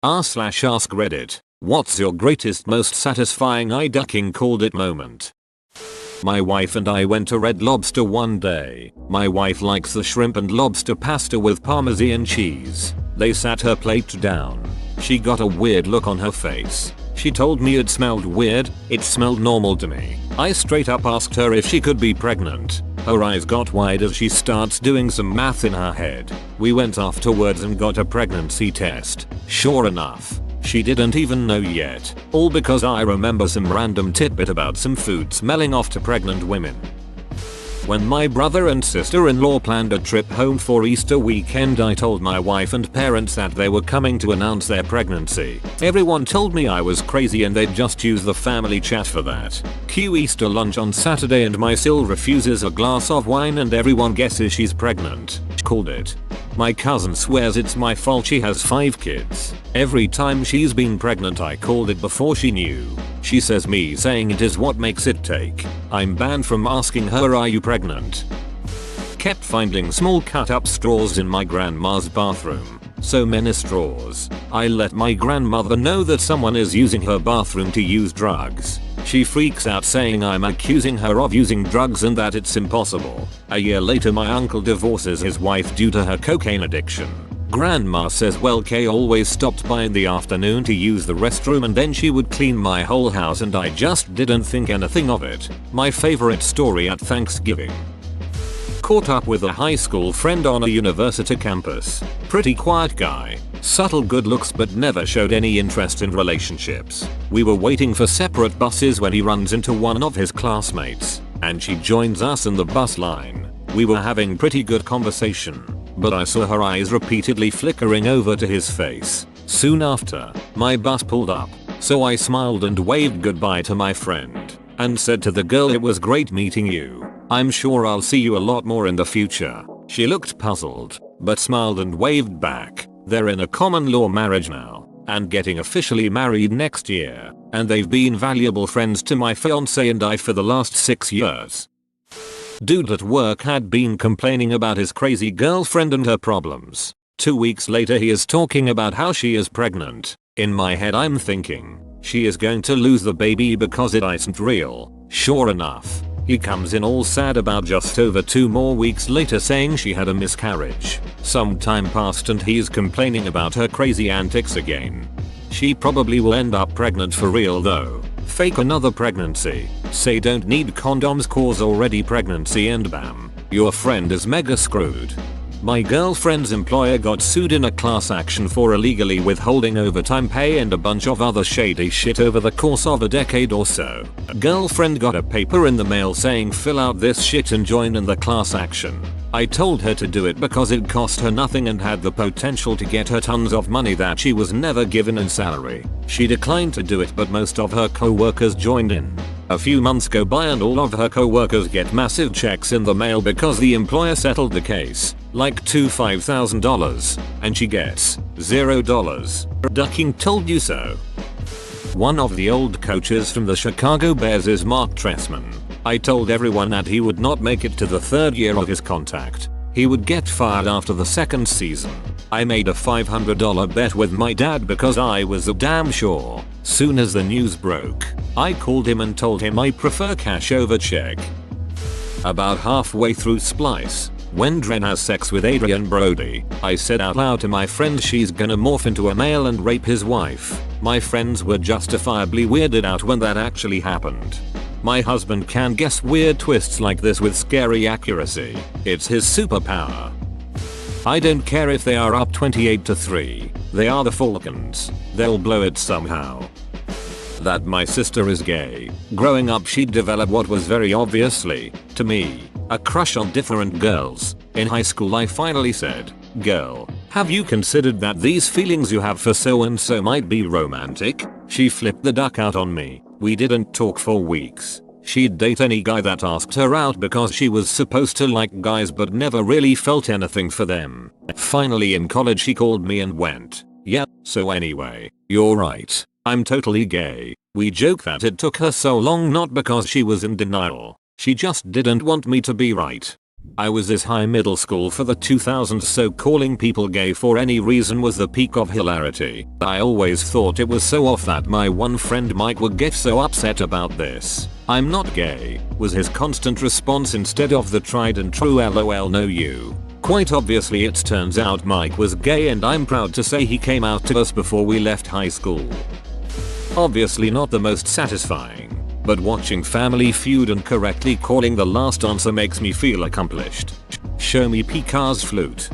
r/ask Reddit. What's your greatest most satisfying eye ducking called it moment? My wife and I went to Red Lobster one day. My wife likes the shrimp and lobster pasta with parmesan cheese. They sat her plate down. She got a weird look on her face. She told me it smelled weird. It smelled normal to me. I straight up asked her if she could be pregnant. Her eyes got wide as she starts doing some math in her head. We went afterwards and got a pregnancy test. Sure enough, she didn't even know yet. All because I remember some random tidbit about some food smelling off to pregnant women. When my brother and sister-in-law planned a trip home for Easter weekend, I told my wife and parents that they were coming to announce their pregnancy. Everyone told me I was crazy and they'd just use the family chat for that. Cue Easter lunch on Saturday and my sil refuses a glass of wine and everyone guesses she's pregnant. Called it. My cousin swears it's my fault she has 5 kids. Every time she's been pregnant I called it before she knew. She says me saying it is what makes it take. I'm banned from asking her, are you pregnant? Kept finding small cut up straws in my grandma's bathroom. So many straws. I let my grandmother know that someone is using her bathroom to use drugs. She freaks out saying I'm accusing her of using drugs and that it's impossible. A year later my uncle divorces his wife due to her cocaine addiction. Grandma says well Kay always stopped by in the afternoon to use the restroom and then she would clean my whole house and I just didn't think anything of it. My favorite story at Thanksgiving. Caught up with a high school friend on a university campus. Pretty quiet guy. Subtle good looks but never showed any interest in relationships. We were waiting for separate buses when he runs into one of his classmates, and she joins us in the bus line. We were having pretty good conversation, but I saw her eyes repeatedly flickering over to his face. Soon after, my bus pulled up, so I smiled and waved goodbye to my friend, and said to the girl it was great meeting you. I'm sure I'll see you a lot more in the future. She looked puzzled, but smiled and waved back. They're in a common law marriage now, and getting officially married next year, and they've been valuable friends to my fiance and I for the last 6 years. Dude at work had been complaining about his crazy girlfriend and her problems. 2 weeks later he is talking about how she is pregnant. In my head I'm thinking, she is going to lose the baby because it isn't real. Sure enough, he comes in all sad about just over 2 more weeks later saying she had a miscarriage. Some time passed and he's complaining about her crazy antics again. She probably will end up pregnant for real though. Fake another pregnancy. Say don't need condoms cause already pregnancy and bam. Your friend is mega screwed. My girlfriend's employer got sued in a class action for illegally withholding overtime pay and a bunch of other shady shit over the course of a decade or so. Girlfriend got a paper in the mail saying fill out this shit and join in the class action. I told her to do it because it cost her nothing and had the potential to get her tons of money that she was never given in salary. She declined to do it but most of her co-workers joined in. A few months go by and all of her co-workers get massive checks in the mail because the employer settled the case, like $5,000, and she gets $0. Ducking told you so. One of the old coaches from the Chicago Bears is Mark Trestman. I told everyone that he would not make it to the 3rd year of his contract. He would get fired after the 2nd season. I made a $500 bet with my dad because I was damn sure. Soon as the news broke, I called him and told him I prefer cash over check. About halfway through Splice, when Dren has sex with Adrian Brody, I said out loud to my friend she's gonna morph into a male and rape his wife. My friends were justifiably weirded out when that actually happened. My husband can guess weird twists like this with scary accuracy. It's his superpower. I don't care if they are up 28-3. They are the Falcons. They'll blow it somehow. That my sister is gay. Growing up she'd developed what was very obviously, to me, a crush on different girls. In high school I finally said, girl, have you considered that these feelings you have for so and so might be romantic? She flipped the duck out on me. We didn't talk for weeks. She'd date any guy that asked her out because she was supposed to like guys but never really felt anything for them. Finally in college she called me and went, yeah, so anyway, you're right. I'm totally gay. We joke that it took her so long not because she was in denial. She just didn't want me to be right. I was this high middle school for the 2000s, so calling people gay for any reason was the peak of hilarity. I always thought it was so off that my one friend Mike would get so upset about this. "I'm not gay," was his constant response instead of the tried and true "LOL no you." Quite obviously it turns out Mike was gay, and I'm proud to say he came out to us before we left high school. Obviously not the most satisfying, but watching Family Feud and correctly calling the last answer makes me feel accomplished. Show me Picard's flute.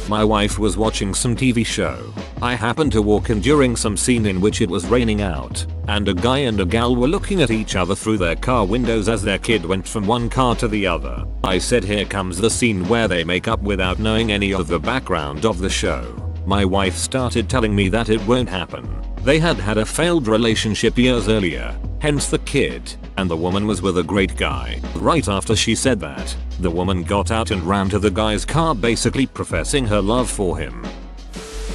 My wife was watching some TV show. I happened to walk in during some scene in which it was raining out, and a guy and a gal were looking at each other through their car windows as their kid went from one car to the other. I said, "Here comes the scene where they make up," without knowing any of the background of the show. My wife started telling me that it won't happen. They had had a failed relationship years earlier, hence the kid, and the woman was with a great guy. Right after she said that, the woman got out and ran to the guy's car, basically professing her love for him.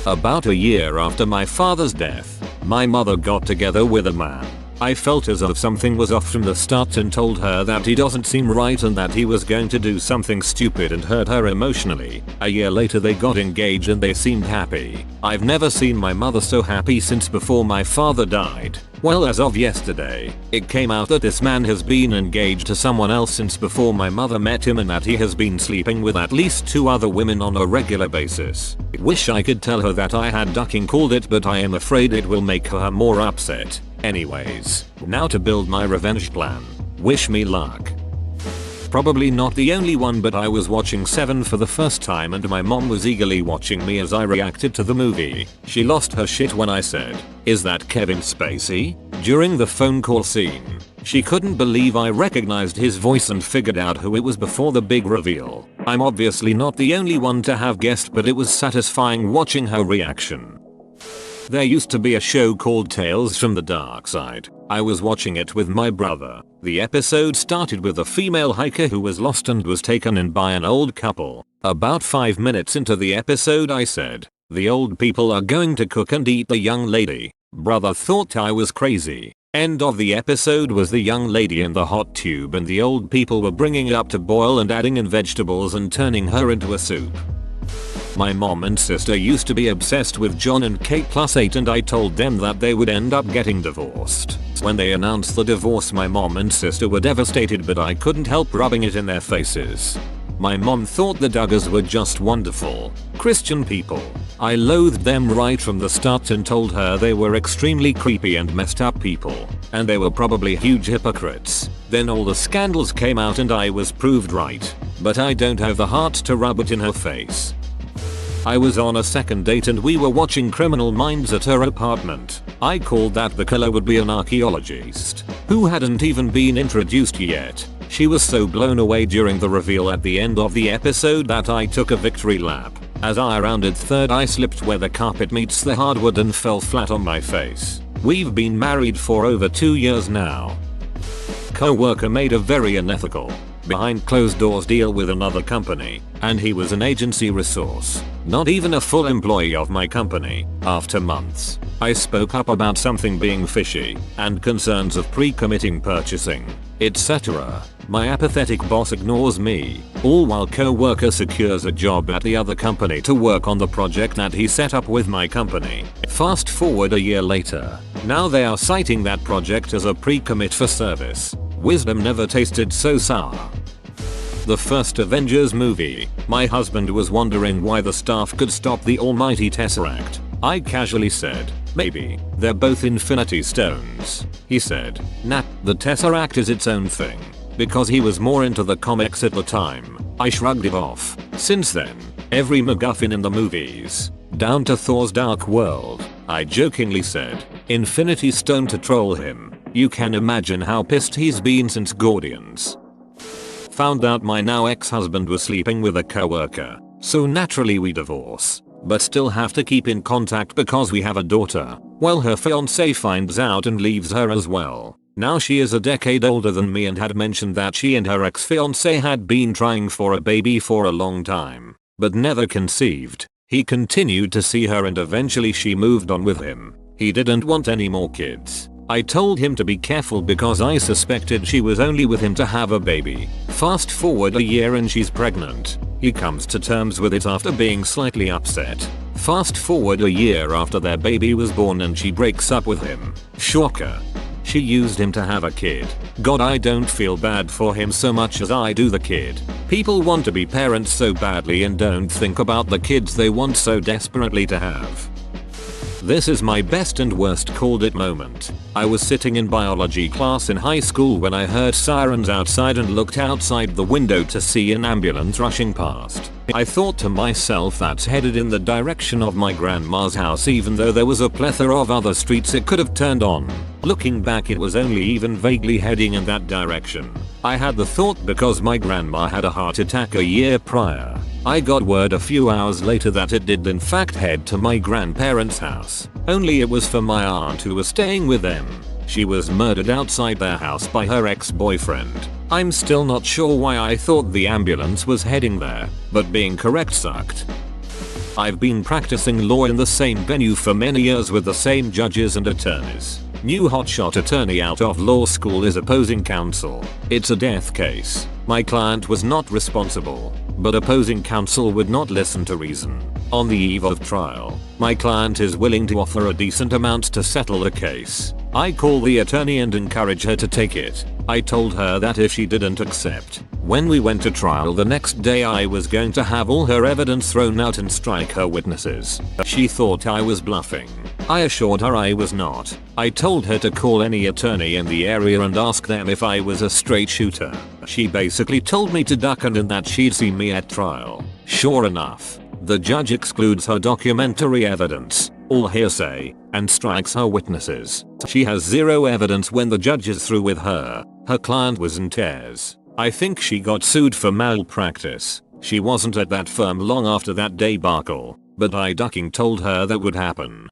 About a year after my father's death, my mother got together with a man. I felt as if something was off from the start and told her that he doesn't seem right and that he was going to do something stupid and hurt her emotionally. A year later they got engaged and they seemed happy. I've never seen my mother so happy since before my father died. Well, as of yesterday, it came out that this man has been engaged to someone else since before my mother met him, and that he has been sleeping with at least 2 other women on a regular basis. Wish I could tell her that I had ducking called it, but I am afraid it will make her more upset. Anyways, now to build my revenge plan. Wish me luck. Probably not the only one, but I was watching Seven for the first time and my mom was eagerly watching me as I reacted to the movie. She lost her shit when I said, "Is that Kevin Spacey?" during the phone call scene. She couldn't believe I recognized his voice and figured out who it was before the big reveal. I'm obviously not the only one to have guessed, but it was satisfying watching her reaction. There used to be a show called Tales from the Dark Side. I was watching it with my brother. The episode started with a female hiker who was lost and was taken in by an old couple. About 5 minutes into the episode I said, "The old people are going to cook and eat the young lady." Brother thought I was crazy. End of the episode was the young lady in the hot tube and the old people were bringing it up to boil and adding in vegetables and turning her into a soup. My mom and sister used to be obsessed with John and Kate +8, and I told them that they would end up getting divorced. When they announced the divorce, my mom and sister were devastated, but I couldn't help rubbing it in their faces. My mom thought the Duggars were just wonderful Christian people. I loathed them right from the start and told her they were extremely creepy and messed up people, and they were probably huge hypocrites. Then all the scandals came out and I was proved right, but I don't have the heart to rub it in her face. I was on a second date and we were watching Criminal Minds at her apartment. I called that the killer would be an archaeologist who hadn't even been introduced yet. She was so blown away during the reveal at the end of the episode that I took a victory lap. As I rounded third, I slipped where the carpet meets the hardwood and fell flat on my face. We've been married for over 2 years now. Co-worker made a very unethical, behind closed doors deal with another company, and he was an agency resource, not even a full employee of my company. After months, I spoke up about something being fishy and concerns of pre-committing purchasing, etc. My apathetic boss ignores me, all while co-worker secures a job at the other company to work on the project that he set up with my company. Fast forward a year later, now they are citing that project as a pre-commit for service. Wisdom never tasted so sour. The first Avengers movie, my husband was wondering why the staff could stop the almighty Tesseract. I casually said, "Maybe they're both Infinity Stones." He said, "Nah, the Tesseract is its own thing," because he was more into the comics at the time. I shrugged it off. Since then, every MacGuffin in the movies, down to Thor's Dark World, I jokingly said, "Infinity Stone" to troll him. You can imagine how pissed he's been since Guardians. Found out my now ex-husband was sleeping with a coworker, so naturally we divorce, but still have to keep in contact because we have a daughter. Well, her fiance finds out and leaves her as well. Now she is a decade older than me and had mentioned that she and her ex-fiance had been trying for a baby for a long time, but never conceived. He continued to see her and eventually she moved on with him. He didn't want any more kids. I told him to be careful because I suspected she was only with him to have a baby. Fast forward a year and she's pregnant. He comes to terms with it after being slightly upset. Fast forward a year after their baby was born and she breaks up with him. Shocker. She used him to have a kid. God, I don't feel bad for him so much as I do the kid. People want to be parents so badly and don't think about the kids they want so desperately to have. This is my best and worst called it moment. I was sitting in biology class in high school when I heard sirens outside and looked outside the window to see an ambulance rushing past. I thought to myself, that's headed in the direction of my grandma's house, even though there was a plethora of other streets it could have turned on. Looking back, it was only even vaguely heading in that direction. I had the thought because my grandma had a heart attack a year prior. I got word a few hours later that it did in fact head to my grandparents' house. Only it was for my aunt who was staying with them. She was murdered outside their house by her ex-boyfriend. I'm still not sure why I thought the ambulance was heading there, but being correct sucked. I've been practicing law in the same venue for many years with the same judges and attorneys. New hotshot attorney out of law school is opposing counsel. It's a death case. My client was not responsible, but opposing counsel would not listen to reason. On the eve of trial, my client is willing to offer a decent amount to settle the case. I call the attorney and encourage her to take it. I told her that if she didn't accept, when we went to trial the next day, I was going to have all her evidence thrown out and strike her witnesses. She thought I was bluffing. I assured her I was not. I told her to call any attorney in the area and ask them if I was a straight shooter. She basically told me to duck and that she'd see me at trial. Sure enough, the judge excludes her documentary evidence, all hearsay, and strikes her witnesses. She has zero evidence when the judge is through with her. Her client was in tears. I think she got sued for malpractice. She wasn't at that firm long after that debacle, but I ducking told her that would happen.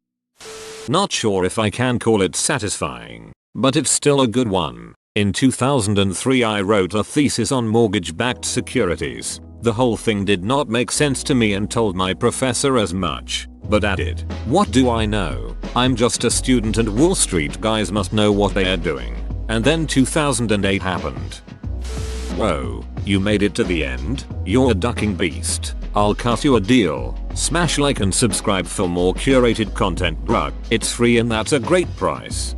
Not sure if I can call it satisfying, but it's still a good one. In 2003 I wrote a thesis on mortgage-backed securities. The whole thing did not make sense to me and told my professor as much, but added, "What do I know? I'm just a student and Wall Street guys must know what they are doing." And then 2008 happened. Whoa, you made it to the end? You're a ducking beast. I'll cut you a deal. Smash like and subscribe for more curated content, bruh. It's free and that's a great price.